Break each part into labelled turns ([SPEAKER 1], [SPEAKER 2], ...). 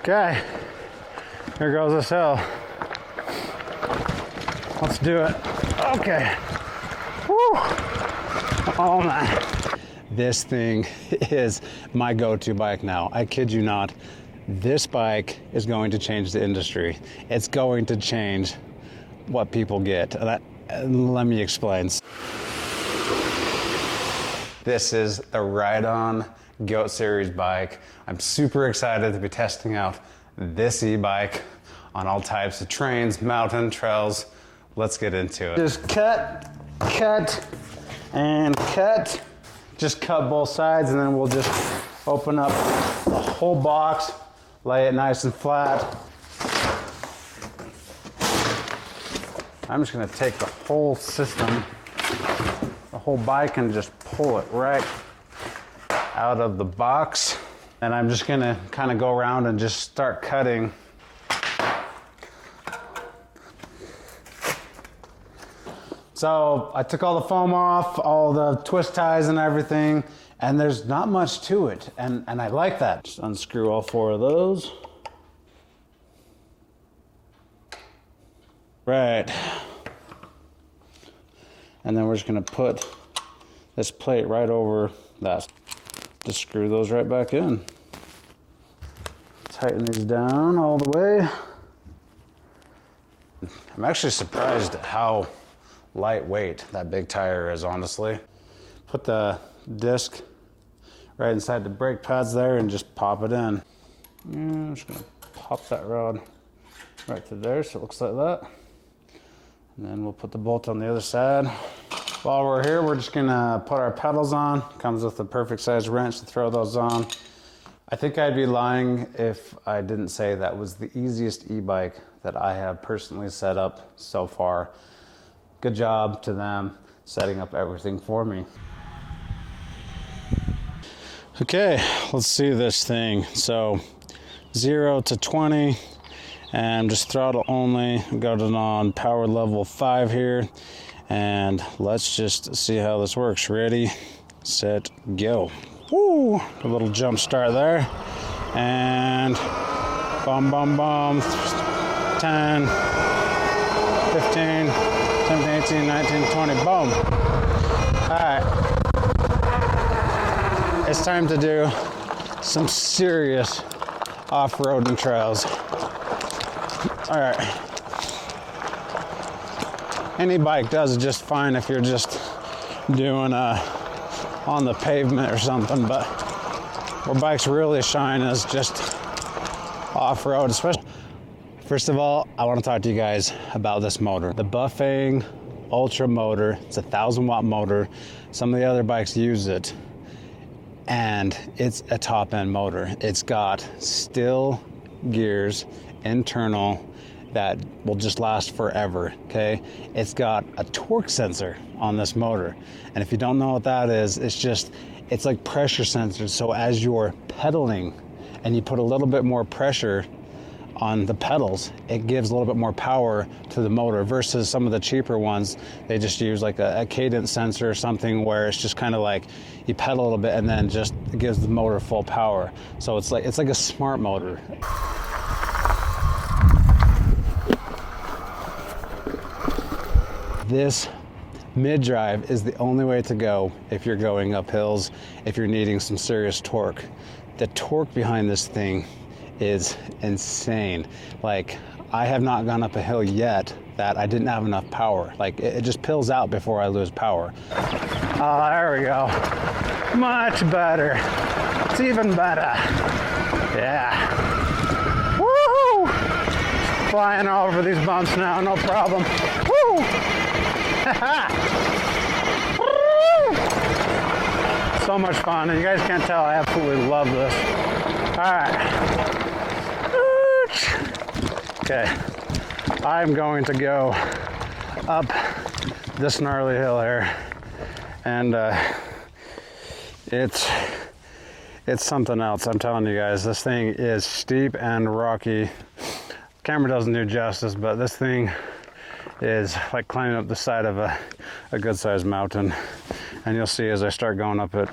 [SPEAKER 1] Okay, here goes this hill. Let's do it. Okay. Woo. Oh man. This thing is my go-to bike now. I kid you not. This bike is going to change the industry. It's going to change what people get. Let me explain. This is the Rydon GOAT series bike. I'm super excited to be testing out this e-bike on all types of terrains, mountain, trails. Let's get into it. Just cut, and cut. Just cut both sides and then we'll just open up the whole box, lay it nice and flat. I'm just gonna take the whole system, the whole bike, and just pull it right out of the box. And I'm just gonna kind of go around and just start cutting. So I took all the foam off, all the twist ties and everything, and there's not much to it. And I like that. Just unscrew all 4 of those. Right. And then we're just gonna put this plate right over that. Just screw those right back in. Tighten these down all the way. I'm actually surprised at how lightweight that big tire is, honestly. Put the disc right inside the brake pads there and just pop it in. I'm just gonna pop that rod right to there so it looks like that. And then we'll put the bolt on the other side. While we're here, we're just gonna put our pedals on. Comes with a perfect size wrench to throw those on. I think I'd be lying if I didn't say that was the easiest e-bike that I have personally set up so far. Good job to them setting up everything for me. Okay, let's see this thing. So 0 to 20 and just throttle only. Got it on power level 5 here. And let's just see how this works. Ready, set, go. Woo! A little jump start there. And bum, bum, bum. 10, 15, 17, 18, 19, 20, boom. All right. It's time to do some serious off-roading trails. All right. Any bike does just fine if you're just doing on the pavement or something, but where bikes really shine is just off-road, especially. First of all, I want to talk to you guys about this motor. The Bafang Ultra motor. It's a 1,000-watt motor. Some of the other bikes use it, and it's a top-end motor. It's got still gears, internal, that will just last forever, okay? It's got a torque sensor on this motor. And if you don't know what that is, it's like pressure sensors. So as you're pedaling and you put a little bit more pressure on the pedals, it gives a little bit more power to the motor versus some of the cheaper ones. They just use like a cadence sensor or something where it's just kind of like you pedal a little bit and then just it gives the motor full power. So it's like a smart motor. This mid-drive is the only way to go if you're going up hills, if you're needing some serious torque. The torque behind this thing is insane. Like, I have not gone up a hill yet that I didn't have enough power. Like, it just pills out before I lose power. Oh, there we go. Much better. It's even better. Yeah. Woo! Flying all over these bumps now, no problem. Woo! So much fun, and you guys can't tell I absolutely love this. All right. Okay, I'm going to go up this gnarly hill here, and it's something else. I'm telling you guys, this thing is steep and rocky. Camera doesn't do justice, but this thing is like climbing up the side of a good-sized mountain, and you'll see as I start going up it.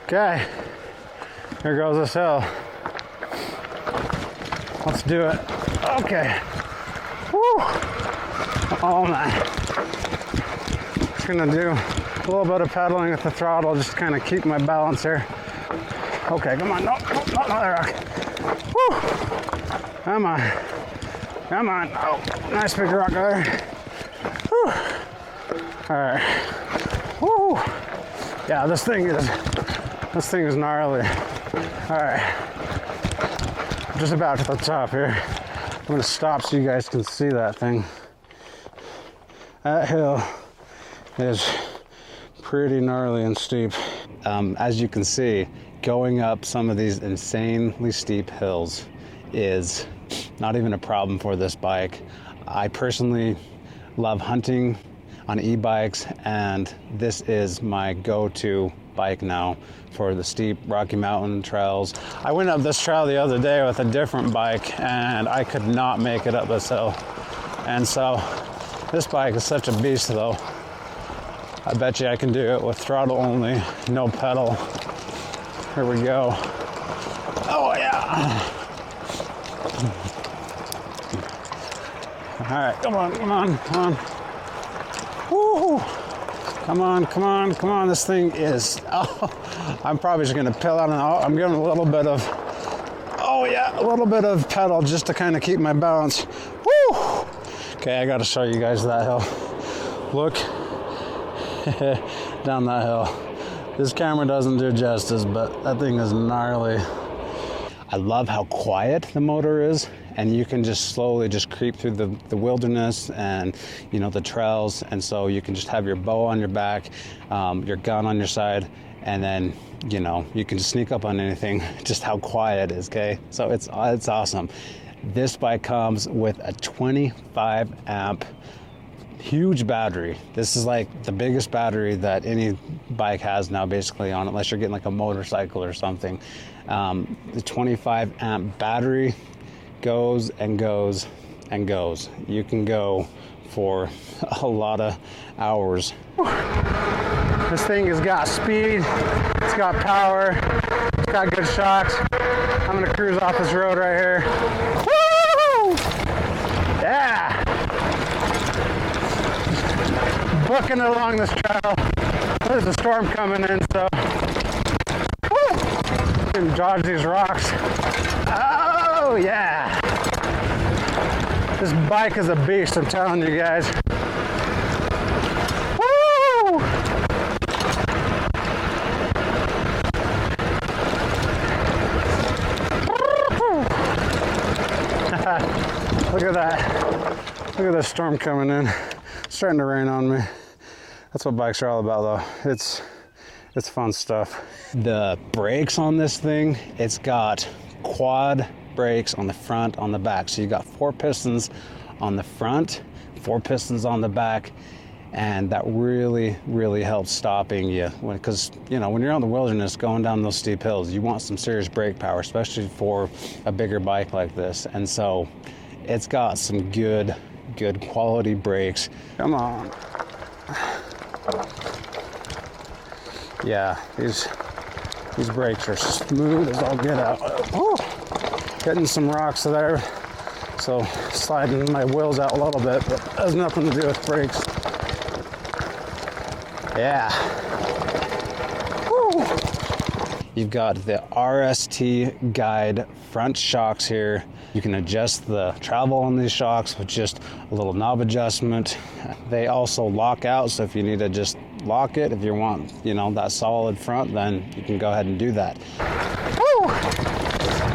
[SPEAKER 1] Okay, here goes this hill. Let's do it. Okay. Woo. Oh man. Just gonna do a little bit of pedaling with the throttle, just kind of keep my balance here. Okay, come on. No, not that rock. Woo. Come on. Come on. Oh, nice big rock there. Woo. All right. Woo. Yeah, this thing is gnarly. All right. I'm just about to the top here. I'm gonna stop so you guys can see that thing. That hill is pretty gnarly and steep. As you can see, going up some of these insanely steep hills is not even a problem for this bike. I personally love hunting on e-bikes, and this is my go-to bike now for the steep Rocky Mountain trails. I went up this trail the other day with a different bike and I could not make it up this hill. And so this bike is such a beast though. I bet you I can do it with throttle only, no pedal. Here we go. Oh yeah. All right, come on, come on, come on. Woo! Come on, come on, come on. This thing is, oh, I'm probably just gonna pill out and I'm giving a little bit of, oh yeah, a little bit of pedal just to kind of keep my balance. Woo! Okay, I gotta show you guys that hill. Look down that hill. This camera doesn't do justice, but that thing is gnarly. I love how quiet the motor is, and you can just slowly just creep through the wilderness and, you know, the trails. And so you can just have your bow on your back, your gun on your side, and then, you know, you can just sneak up on anything, just how quiet it is, okay? So it's awesome. This bike comes with a 25 amp huge battery. This is like the biggest battery that any bike has now basically on it, unless you're getting like a motorcycle or something. The 25 amp battery goes and goes and goes. You can go for a lot of hours. This thing has got speed, it's got power, it's got good shocks. I'm gonna cruise off this road right here. Woo! Yeah! Booking it along this trail. There's a storm coming in, so woo! Can dodge these rocks. Oh yeah! This bike is a beast, I'm telling you guys. Woo! Look at that. Look at the storm coming in. It's starting to rain on me. That's what bikes are all about though. It's fun stuff. The brakes on this thing, it's got quad brakes on the front, on the back. So you got 4 pistons on the front, 4 pistons on the back, and that really, really helps stopping you. Because, you know, when you're out in the wilderness going down those steep hills, you want some serious brake power, especially for a bigger bike like this. And so it's got some good quality brakes. Come on. Yeah, these brakes are smooth as all get out. Oh, hitting some rocks there, so sliding my wheels out a little bit, but has nothing to do with brakes. Yeah. Woo. You've got the RST Guide front shocks here. You can adjust the travel on these shocks with just a little knob adjustment. They also lock out, so if you need to just lock it, if you want, you know, that solid front, then you can go ahead and do that. Woo!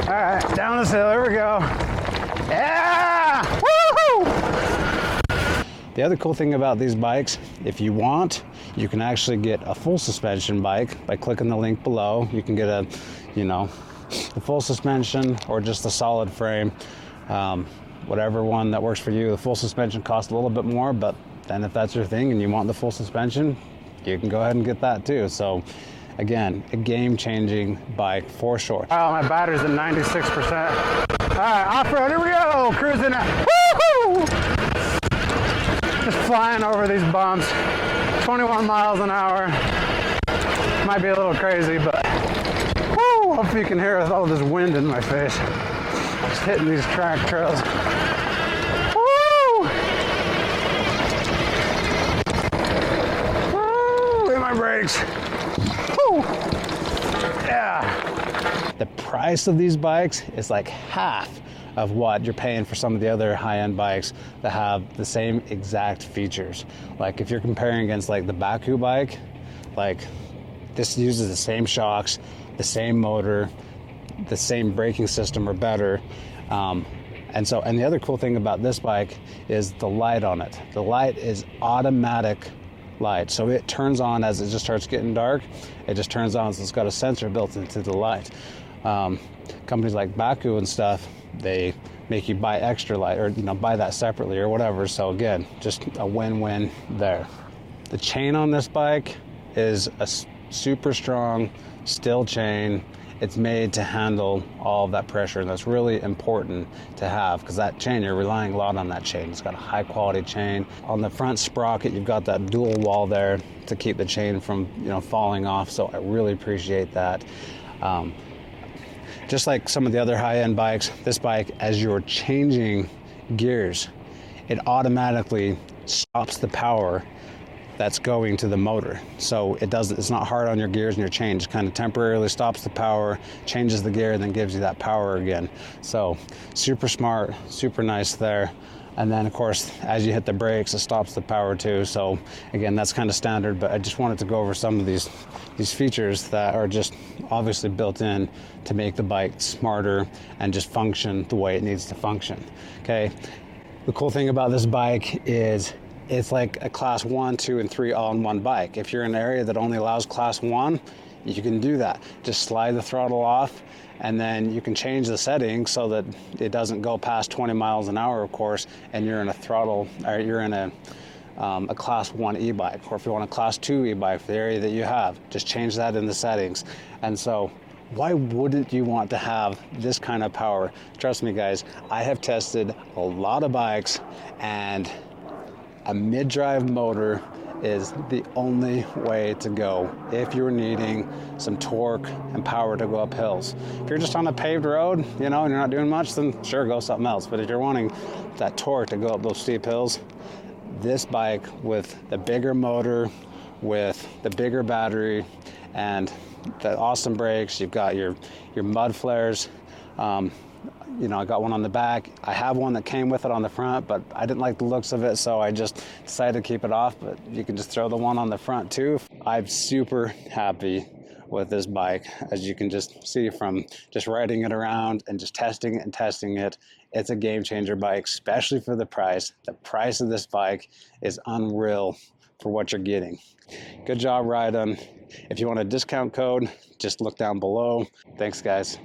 [SPEAKER 1] All right, down this hill, here we go. Yeah! Woo-hoo! The other cool thing about these bikes, if you want, you can actually get a full suspension bike by clicking the link below. You can get a, you know, the full suspension or just a solid frame, whatever one that works for you. The full suspension costs a little bit more, but then if that's your thing and you want the full suspension, you can go ahead and get that too. So again, a game-changing bike for sure. Oh, my battery's at 96%. All right, off-road, here we go, cruising it. Woo-hoo! Just flying over these bumps, 21 miles an hour. Might be a little crazy, but woo, hopefully you can hear with all this wind in my face. Just hitting these track trails. Woo! Woo! Hit my brakes. Woo! Yeah. The price of these bikes is like half of what you're paying for some of the other high-end bikes that have the same exact features. Like if you're comparing against like the Bakcou bike, like this uses the same shocks, the same motor, the same braking system or better. And the other cool thing about this bike is the light on it. The light is automatic light. So it turns on as it just starts getting dark. It just turns on, so it's got a sensor built into the light. Companies like Bakcou and stuff, they make you buy extra light or buy that separately or whatever. So again, just a win-win there. The chain on this bike is a super strong steel chain. It's made to handle all of that pressure, and that's really important to have because that chain, you're relying a lot on that chain. It's got a high quality chain. On the front sprocket, you've got that dual wall there to keep the chain from falling off, so I really appreciate that. Just like some of the other high-end bikes, this bike, as you're changing gears, it automatically stops the power that's going to the motor. So it's not hard on your gears and your chain. Just kind of temporarily stops the power, changes the gear, and then gives you that power again. So super smart, super nice there. And then of course, as you hit the brakes, it stops the power too. So again, that's kind of standard, but I just wanted to go over some of these features that are just obviously built in to make the bike smarter and just function the way it needs to function. Okay. The cool thing about this bike is it's like a class 1, 2, and 3 all in one bike. If you're in an area that only allows class 1, you can do that. Just slide the throttle off, and then you can change the settings so that it doesn't go past 20 miles an hour, of course, and you're in a class 1 e-bike. Or if you want a class 2 e-bike for the area that you have, just change that in the settings. And so why wouldn't you want to have this kind of power? Trust me, guys, I have tested a lot of bikes, and a mid-drive motor is the only way to go if you're needing some torque and power to go up hills. If you're just on a paved road, and you're not doing much, then sure, go something else. But if you're wanting that torque to go up those steep hills, this bike with the bigger motor, with the bigger battery, and the awesome brakes, you've got your mud flares. I got one on the back. I have one that came with it on the front, but I didn't like the looks of it, so I just decided to keep it off. But you can just throw the one on the front too. I'm super happy with this bike, as you can just see from just riding it around and just testing it. It's a game changer bike, especially for the price. The price of this bike is unreal for what you're getting. Good job, Rydon. If you want a discount code, just look down below. Thanks, guys.